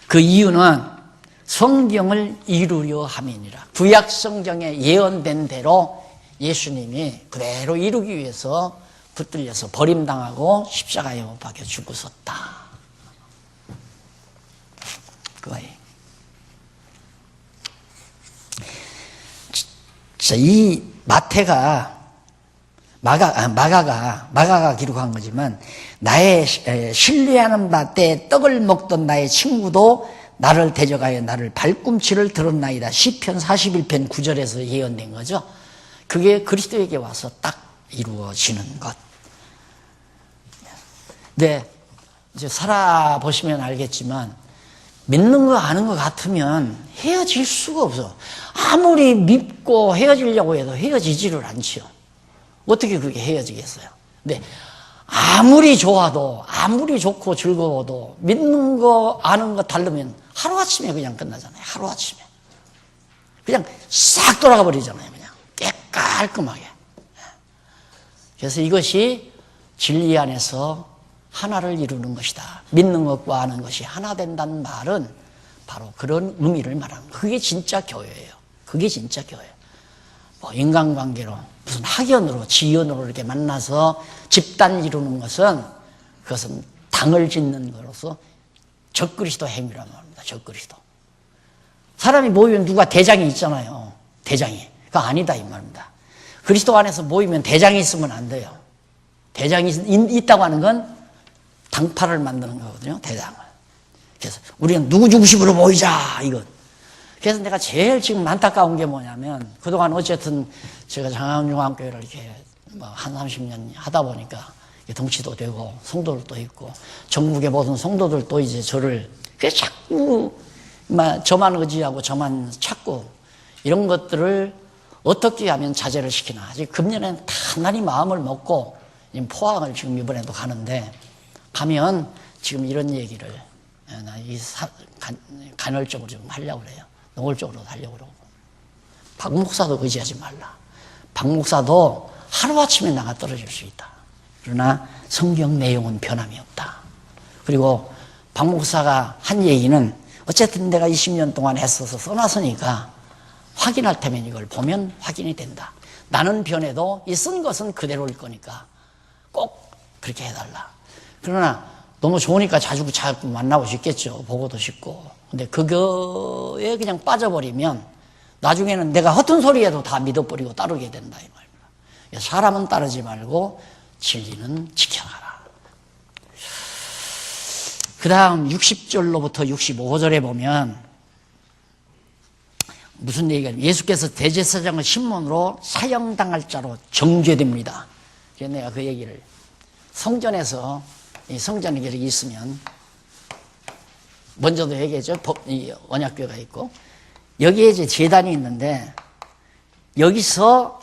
S1: 그 이유는 성경을 이루려 함이니라. 구약 성경에 예언된 대로 예수님이 그대로 이루기 위해서 붙들려서 버림당하고 십자가에 못 박혀 죽으셨다. 그거예요. 이 마가가 기록한 거지만 나의 신뢰하는 바 때 떡을 먹던 나의 친구도 나를 대적하여 나를 발꿈치를 들었나이다. 시편 41편 9절에서 예언된 거죠. 그게 그리스도에게 와서 딱 이루어지는 것. 네, 이제 살아보시면 알겠지만 믿는 거 아는 것 같으면 헤어질 수가 없어. 아무리 믿고 헤어지려고 해도 헤어지지를 않지요. 어떻게 그게 헤어지겠어요? 근데 아무리 좋아도, 아무리 좋고 즐거워도 믿는 거 아는 거 다르면 하루아침에 그냥 끝나잖아요. 하루아침에 그냥 싹 돌아가 버리잖아요. 그냥 깔끔하게. 그래서 이것이 진리 안에서 하나를 이루는 것이다. 믿는 것과 아는 것이 하나 된다는 말은 바로 그런 의미를 말하는 거예요. 그게 진짜 교회예요. 그게 진짜 교회. 뭐 인간관계로 무슨 학연으로 지연으로 이렇게 만나서 집단 이루는 것은 그것은 당을 짓는 것으로서 적그리스도 행위란 말입니다. 적그리스도. 사람이 모이면 누가 대장이 있잖아요. 대장이. 그거 아니다 이 말입니다. 그리스도 안에서 모이면 대장이 있으면 안 돼요. 대장이 있다고 하는 건 당파를 만드는 거거든요. 대장을. 그래서 우리는 누구 중심으로 모이자 이것. 그래서 내가 제일 지금 안타까운 게 뭐냐면 그동안 어쨌든 제가 장안중앙교회를 이렇게 뭐 한 30년 하다 보니까 덩치도 되고 성도들도 있고 전국의 모든 성도들도 이제 저를 자꾸 저만 의지하고 저만 찾고 이런 것들을 어떻게 하면 자제를 시키나. 아직 금년에는 단단히 마음을 먹고 포항을 지금 이번에도 가는데 가면 지금 이런 얘기를 간헐적으로 좀 하려고 그래요. 노골적으로 하려고 그러고. 박 목사도 의지하지 말라. 박 목사도 하루아침에 나가 떨어질 수 있다. 그러나 성경 내용은 변함이 없다. 그리고 박 목사가 한 얘기는 어쨌든 내가 20년 동안 했어서 써놨으니까 확인할 테면 이걸 보면 확인이 된다. 나는 변해도 이 쓴 것은 그대로일 거니까 꼭 그렇게 해달라. 그러나 너무 좋으니까 자주 만나고 싶겠죠. 보고도 싶고. 근데 그거에 그냥 빠져버리면 나중에는 내가 허튼 소리 해도 다 믿어버리고 따르게 된다 이 말입니다. 사람은 따르지 말고 진리는 지켜가라. 그 다음 60절로부터 65절에 보면 무슨 얘기가 예수께서 대제사장의 신문으로 사형당할 자로 정죄됩니다. 그래서 내가 그 얘기를 성전에서 이 성전에 이렇게 있으면 먼저도 얘기했죠. 언약궤가 있고 여기에 이제 제단이 있는데 여기서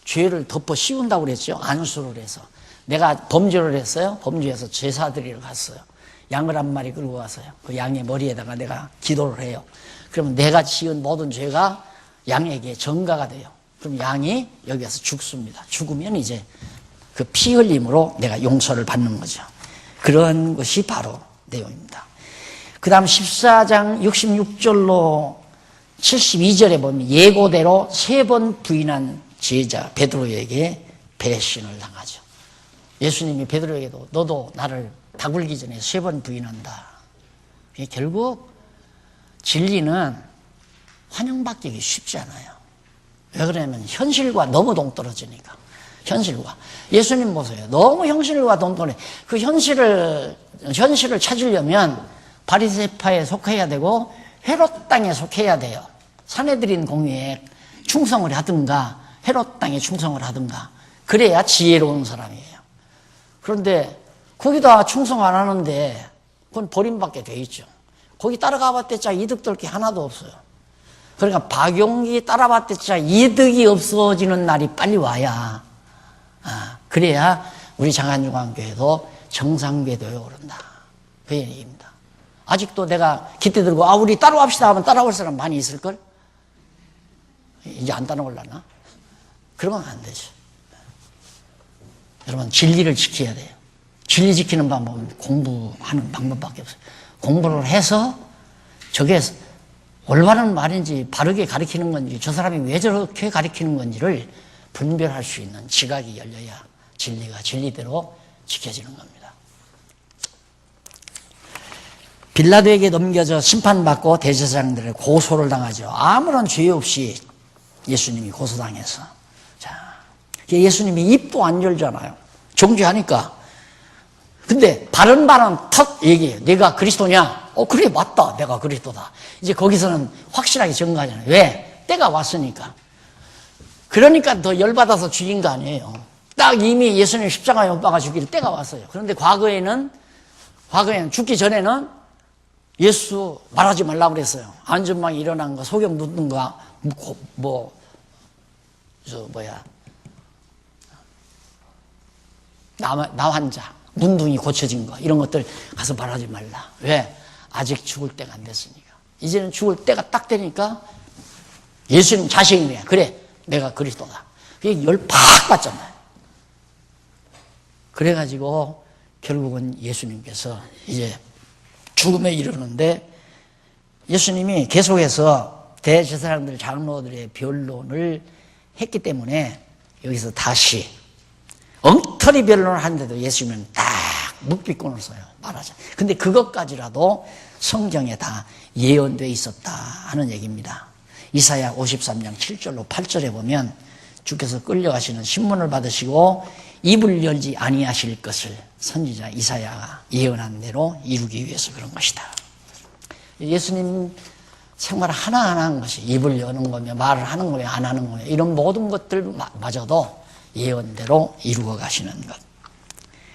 S1: 죄를 덮어 씌운다고 그랬죠. 안수를 해서 내가 범죄를 했어요. 범죄해서 제사드리러 갔어요. 양을 한 마리 끌고 가서요. 그 양의 머리에다가 내가 기도를 해요. 그러면 내가 지은 모든 죄가 양에게 전가가 돼요. 그럼 양이 여기서 죽습니다. 죽으면 이제 그 피 흘림으로 내가 용서를 받는 거죠. 그런 것이 바로 내용입니다. 그 다음 14장 66절로 72절에 보면 예고대로 3번 부인한 제자 베드로에게 배신을 당하죠. 예수님이 베드로에게도 너도 나를 다 굴기 전에 3번 부인한다. 결국 진리는 환영받기 쉽지 않아요. 왜 그러냐면 현실과 너무 동떨어지니까. 현실과. 예수님 보세요. 너무 현실과 동떨어져. 그 현실을 찾으려면 바리새파에 속해야 되고 헤롯 땅에 속해야 돼요. 산헤드린 공의에 충성을 하든가 헤롯 땅에 충성을 하든가 그래야 지혜로운 사람이에요. 그런데 거기다 충성 안 하는데 그건 버림받게 돼 있죠. 거기 따라가봤자 이득될 게 하나도 없어요. 그러니까 박용기 따라봤자 이득이 없어지는 날이 빨리 와야 그래야 우리 장안중앙교회도 정상궤도에 오른다. 그 얘기입니다. 아직도 내가 기대 들고 우리 따라갑시다 하면 따라올 사람 많이 있을걸? 이제 안 따라올라나? 그러면 안 되죠. 여러분 진리를 지켜야 돼요. 진리 지키는 방법은 공부하는 방법밖에 없어요. 공부를 해서 저게 올바른 말인지 바르게 가르치는 건지 저 사람이 왜 저렇게 가르치는 건지를 분별할 수 있는 지각이 열려야 진리가 진리대로 지켜지는 겁니다. 빌라도에게 넘겨져 심판받고 대제사장들의 고소를 당하죠. 아무런 죄 없이 예수님이 고소당해서. 자, 예수님이 입도 안 열잖아요. 정죄하니까 근데 바른 말은 턱 얘기해요. 내가 그리스도냐? 그래, 맞다. 내가 그리스도다. 이제 거기서는 확실하게 증거하잖아요. 왜? 때가 왔으니까. 그러니까 더 열받아서 죽인 거 아니에요. 딱 이미 예수님 십자가에 못 박아 죽일 때가 왔어요. 그런데 과거에는 죽기 전에는 예수 말하지 말라고 그랬어요. 안전망이 일어난 거, 소경 눕는 거, 나 환자, 문둥이 고쳐진 거, 이런 것들 가서 말하지 말라. 왜? 아직 죽을 때가 안 됐으니까. 이제는 죽을 때가 딱 되니까 예수님 자신이 그래, 내가 그리스도다. 그게 열 팍 받잖아요. 그래가지고 결국은 예수님께서 이제 죽음에 이르는데 예수님이 계속해서 대제사장들 장로들의 변론을 했기 때문에 여기서 다시 엉터리 변론을 하는데도 예수님은 딱 묵비권을 써요. 말하자. 근데 그것까지라도 성경에 다 예언되어 있었다 하는 얘기입니다. 이사야 53장 7절로 8절에 보면 주께서 끌려가시는 신문을 받으시고 입을 열지 아니하실 것을 선지자 이사야가 예언한 대로 이루기 위해서 그런 것이다. 예수님 생활 하나하나 한 것이 입을 여는 거며 말을 하는 거며 안 하는 거며 이런 모든 것들마저도 예언대로 이루어 가시는 것.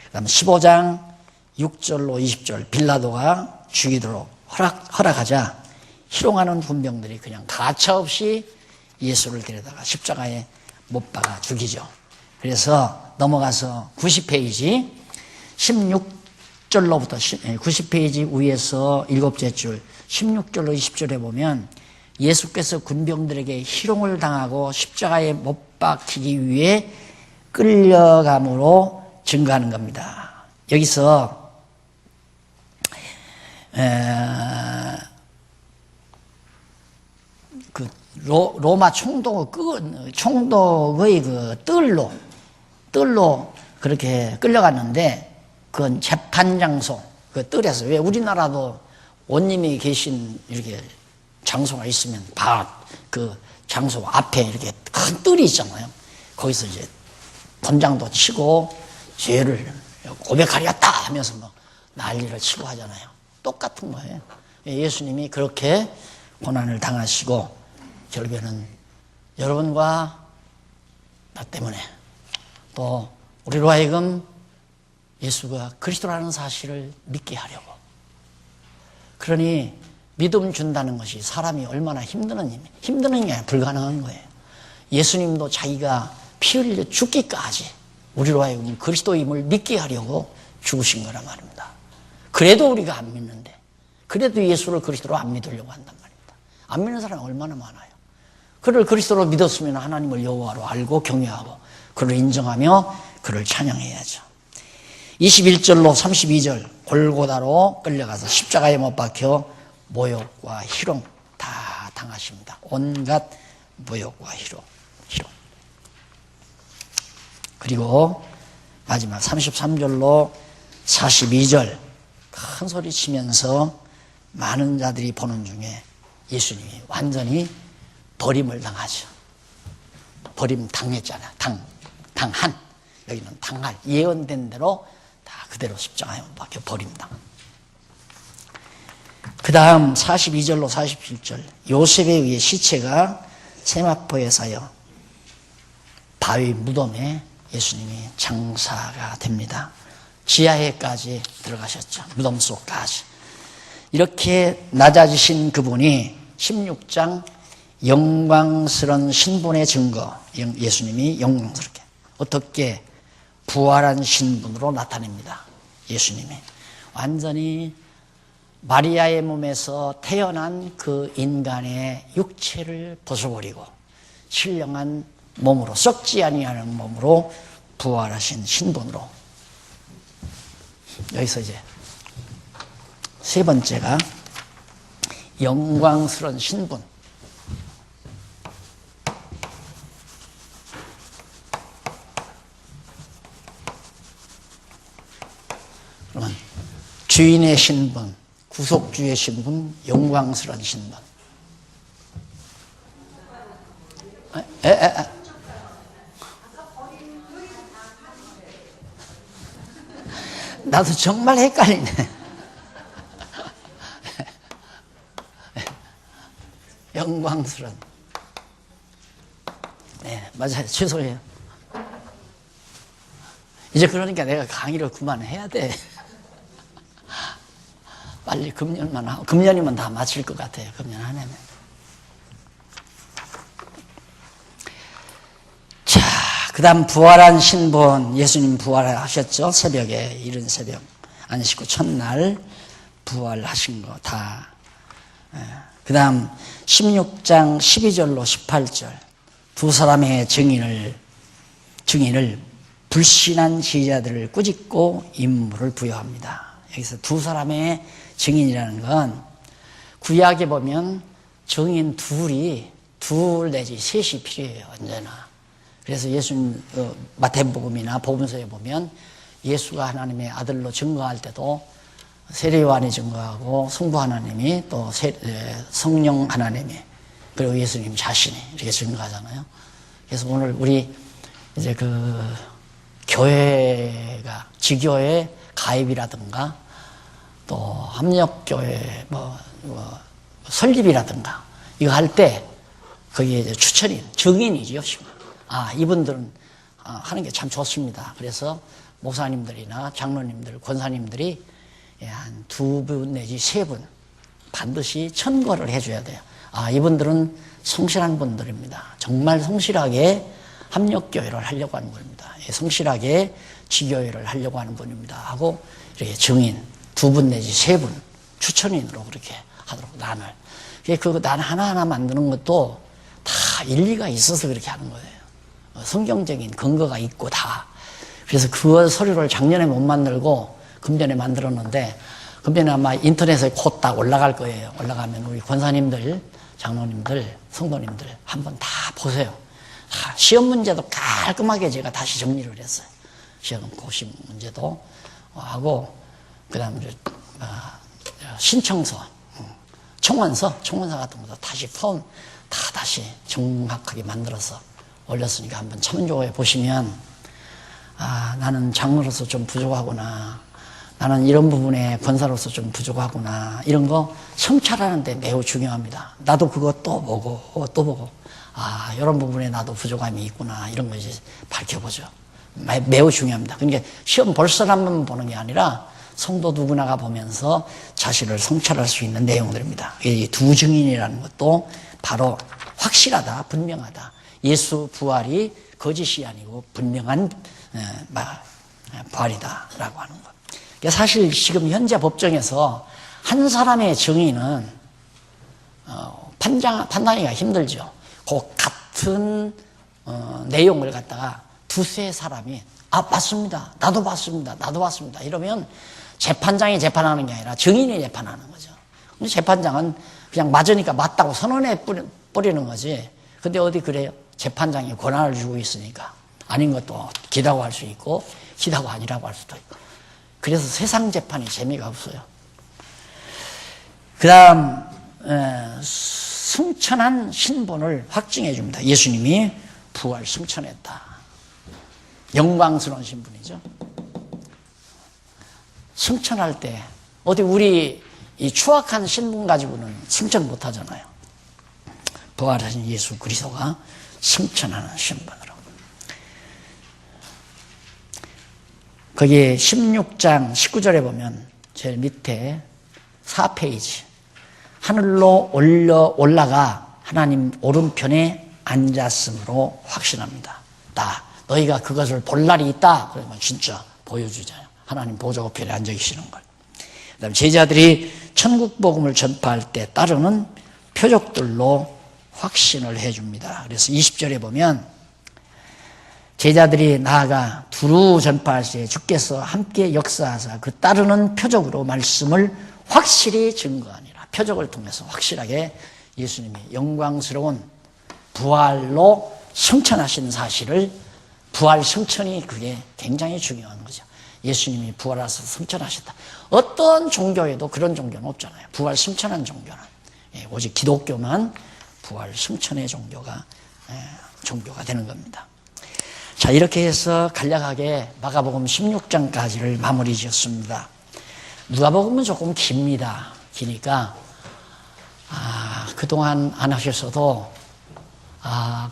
S1: 그 다음 15장 6절로 20절 빌라도가 죽이도록 허락하자 희롱하는 군병들이 그냥 가차없이 예수를 데려다가 십자가에 못 박아 죽이죠. 그래서 넘어가서 90페이지 16절로부터 90페이지 위에서 7째 줄 16절로 20절에 보면 예수께서 군병들에게 희롱을 당하고 십자가에 못 박히기 위해 끌려감으로 증거하는 겁니다. 여기서 그 로마 총독의 그 뜰로 그렇게 끌려갔는데 그건 재판 장소, 그 뜰에서 왜 우리나라도 원님이 계신 이렇게 장소가 있으면 그 장소 앞에 이렇게 큰 뜰이 있잖아요. 거기서 이제 권장도 치고 죄를 고백하리였다 하면서 뭐 난리를 치고 하잖아요. 똑같은 거예요. 예수님이 그렇게 고난을 당하시고 결국에는 여러분과 나 때문에 또 우리로 하여금 예수가 그리스도라는 사실을 믿게 하려고. 그러니 믿음 준다는 것이 사람이 얼마나 힘든 게 아니라 불가능한 거예요. 예수님도 자기가 피 흘려 죽기까지 우리로 하여금 그리스도임을 믿게 하려고 죽으신 거란 말입니다. 그래도 우리가 안 믿는데, 그래도 예수를 그리스도로 안 믿으려고 한단 말입니다. 안 믿는 사람이 얼마나 많아요. 그를 그리스도로 믿었으면 하나님을 여호와로 알고 경외하고 그를 인정하며 그를 찬양해야죠. 21절로 32절 골고다로 끌려가서 십자가에 못 박혀 모욕과 희롱 다 당하십니다. 온갖 모욕과 희롱. 그리고 마지막 33절로 42절 큰 소리 치면서 많은 자들이 보는 중에 예수님이 완전히 버림을 당하죠. 버림 당했잖아요. 당한. 여기는 당할. 예언된 대로 다 그대로 십자가에 못 박혀 버림당. 그 다음 42절로 47절 요셉에 의해 시체가 세마포에 쌓여 바위 무덤에 예수님이 장사가 됩니다. 지하에까지 들어가셨죠. 무덤 속까지. 이렇게 낮아지신 그분이 16장 영광스러운 신분의 증거, 예수님이 영광스럽게 어떻게 부활한 신분으로 나타냅니다. 예수님이 완전히 마리아의 몸에서 태어난 그 인간의 육체를 벗어버리고 신령한 몸으로, 썩지 아니하는 몸으로 부활하신 신분으로. 여기서 이제 세 번째가 영광스러운 신분. 그러면 주인의 신분, 구속주의 신분, 영광스러운 신분. 나도 정말 헷갈리네. 영광스러운. 네, 맞아요. 죄송해요. 이제 그러니까 내가 강의를 그만해야 돼. 빨리 금년만 하고, 금년이면 다 마칠 것 같아요. 금년 한 해면. 자, 그 다음 부활한 신분. 예수님 부활하셨죠? 새벽에, 이른 새벽. 안식 후 첫날 부활하신 거 다. 그 다음 16장 12절로 18절. 두 사람의 증인을 불신한 지휘자들을 꾸짖고 임무를 부여합니다. 여기서 두 사람의 증인이라는 건 구약에 보면 증인 둘 내지 셋이 필요해요. 언제나. 그래서 예수님 마태복음이나 복음서에 보면 예수가 하나님의 아들로 증거할 때도 세례요한이 증거하고 성부 하나님이 또 성령 하나님이 그리고 예수님 자신이 이렇게 증거하잖아요. 그래서 오늘 우리 이제 교회가 지교회 가입이라든가 또 합력교회 설립이라든가 이거 할 때 거기에 이제 추천인 증인이지요. 이분들은 하는 게 참 좋습니다. 그래서 목사님들이나 장로님들, 권사님들이 한 2분 내지 3분 반드시 천거를 해줘야 돼요. 이분들은 성실한 분들입니다. 정말 성실하게 합력교회를 하려고 하는 분입니다. 성실하게 지교회를 하려고 하는 분입니다. 하고 이렇게 증인 2분 내지 3분 추천인으로 그렇게 하도록 난을. 난 하나하나 만드는 것도 다 일리가 있어서 그렇게 하는 거예요. 성경적인 근거가 있고 다. 그래서 그 서류를 작년에 못 만들고 금년에 만들었는데 금년에 아마 인터넷에 곧 딱 올라갈 거예요. 올라가면 우리 권사님들, 장로님들, 성도님들 한번 다 보세요. 시험 문제도 깔끔하게 제가 다시 정리를 했어요. 시험 고시 문제도 하고 그다음에 신청서, 청원서 같은 것도 다시 폼 다 다시 정확하게 만들어서 올렸으니까 한번 참조해 보시면 나는 장로로서 좀 부족하구나. 나는 이런 부분에 권사로서 좀 부족하구나. 이런 거 성찰하는 데 매우 중요합니다. 나도 그거 또 보고 이런 부분에 나도 부족함이 있구나. 이런 거 이제 밝혀보죠. 매우 중요합니다. 그러니까 시험 볼 사람만 보는 게 아니라 성도 누구나가 보면서 자신을 성찰할 수 있는 내용들입니다. 이 두 증인이라는 것도 바로 확실하다, 분명하다. 예수 부활이 거짓이 아니고 분명한 부활이다라고 하는 것. 사실 지금 현재 법정에서 한 사람의 증인은 판단하기가 힘들죠. 그 같은 내용을 갖다가 두세 사람이 맞습니다. 나도 봤습니다. 이러면 재판장이 재판하는 게 아니라 증인이 재판하는 거죠. 근데 재판장은 그냥 맞으니까 맞다고 선언해 버리는 거지. 근데 어디 그래요? 재판장이 권한을 주고 있으니까 아닌 것도 기다고 할 수 있고 기다고 아니라고 할 수도 있고. 그래서 세상 재판이 재미가 없어요. 그 다음 승천한 신분을 확증해 줍니다. 예수님이 부활 승천했다. 영광스러운 신분이죠. 승천할 때 어디 우리 이 추악한 신분 가지고는 승천 못 하잖아요. 부활하신 예수 그리스도가 승천하는 신분으로. 거기에 16장 19절에 보면 제일 밑에 4페이지 하늘로 올라가 하나님 오른편에 앉았으므로 확신합니다. 너희가 그것을 볼 날이 있다. 그러면 진짜 보여주잖아요. 하나님 보좌 우편에 앉아 계시는 걸. 그다음 제자들이 천국 복음을 전파할 때 따르는 표적들로 확신을 해줍니다. 그래서 20절에 보면 제자들이 나아가 두루 전파할 때 주께서 함께 역사하사 그 따르는 표적으로 말씀을 확실히 증거하니라. 표적을 통해서 확실하게 예수님이 영광스러운 부활로 승천하신 사실을 부활 승천이 그게 굉장히 중요한 거죠. 예수님이 부활하셔서 승천하셨다. 어떤 종교에도 그런 종교는 없잖아요. 부활 승천한 종교는. 오직 기독교만 부활 승천의 종교가 되는 겁니다. 자, 이렇게 해서 간략하게 마가복음 16장까지를 마무리 지었습니다. 누가복음은 조금 깁니다. 기니까 그동안 안 하셔서도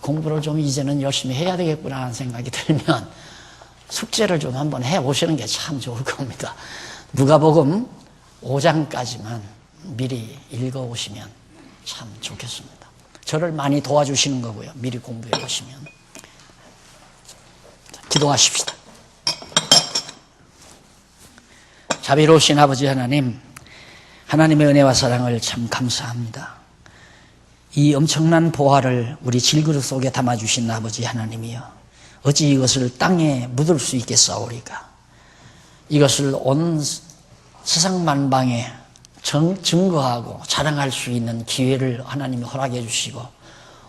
S1: 공부를 좀 이제는 열심히 해야 되겠구나 하는 생각이 들면 숙제를 좀 한번 해보시는 게 참 좋을 겁니다. 누가복음 5장까지만 미리 읽어오시면 참 좋겠습니다. 저를 많이 도와주시는 거고요. 미리 공부해 보시면. 기도하십시다. 자비로우신 아버지 하나님, 하나님의 은혜와 사랑을 참 감사합니다. 이 엄청난 보화를 우리 질그릇 속에 담아주신 아버지 하나님이여, 어찌 이것을 땅에 묻을 수 있겠사오리까. 이것을 온 세상 만방에 증거하고 자랑할 수 있는 기회를 하나님이 허락해 주시고,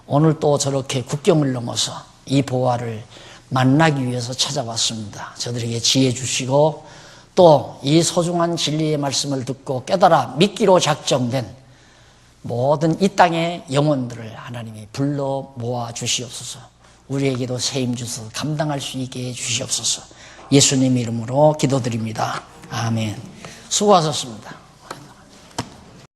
S1: 오늘 또 저렇게 국경을 넘어서 이 보화를 만나기 위해서 찾아왔습니다. 저들에게 지혜 주시고 또 이 소중한 진리의 말씀을 듣고 깨달아 믿기로 작정된 모든 이 땅의 영혼들을 하나님이 불러 모아 주시옵소서. 우리에게도 세임 주셔서 감당할 수 있게 해 주시옵소서. 예수님 이름으로 기도드립니다. 아멘. 수고하셨습니다.